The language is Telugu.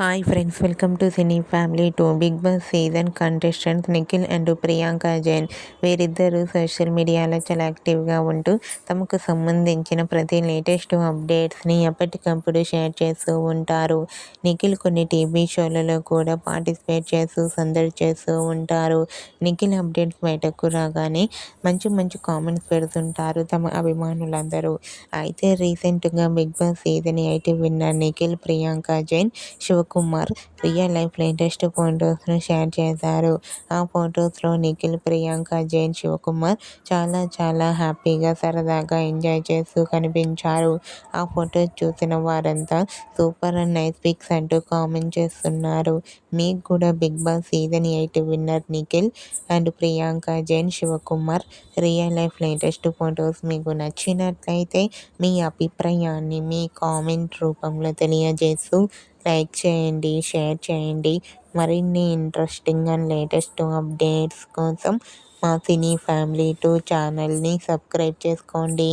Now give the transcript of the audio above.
Hi friends, welcome to cine family 2. Bigg Boss season contestants Nikhil and Priyanka Jain వీరిద్దరూ సోషల్ మీడియాలో చాలా యాక్టివ్గా ఉంటూ తమకు సంబంధించిన ప్రతి లేటెస్ట్ అప్డేట్స్ని ఎప్పటికప్పుడు షేర్ చేస్తూ ఉంటారు. నిఖిల్ కొన్ని టీవీ షోలలో కూడా పార్టిసిపేట్ చేస్తూ సందడి చేస్తూ ఉంటారు. నిఖిల్ అప్డేట్స్ బయటకు రాగానే మంచి మంచి కామెంట్స్ పెడుతుంటారు తమ అభిమానులందరూ. అయితే రీసెంట్గా Bigg Boss season 8 winner Nikhil, Priyanka Jain, Shivakumar real life latest ఫొటోస్ను షేర్ చేశారు. ఆ ఫొటోస్లో నిఖిల్, ప్రియాంక జైన్, శివకుమార్ చాలా హ్యాపీగా సరదాగా ఎంజాయ్ చేస్తూ కనిపించారు. ఆ ఫొటోస్ చూసిన వారంతా సూపర్ అండ్ నైస్ పిక్స్ అంటూ కామెంట్ చేస్తున్నారు. మీకు కూడా Bigg Boss season 8 winner Nikhil and Priyanka Jain, Shivakumar real life latest photos మీకు నచ్చినట్లయితే మీ అభిప్రాయాన్ని మీ కామెంట్ రూపంలో తెలియజేస్తూ లైక్ చేయండి, షేర్ చేయండి. మరిన్ని ఇంట్రెస్టింగ్ అండ్ లేటెస్ట్ అప్డేట్స్ కోసం మా సినీ ఫ్యామిలీ 2 ఛానల్ని సబ్స్క్రైబ్ చేసుకోండి.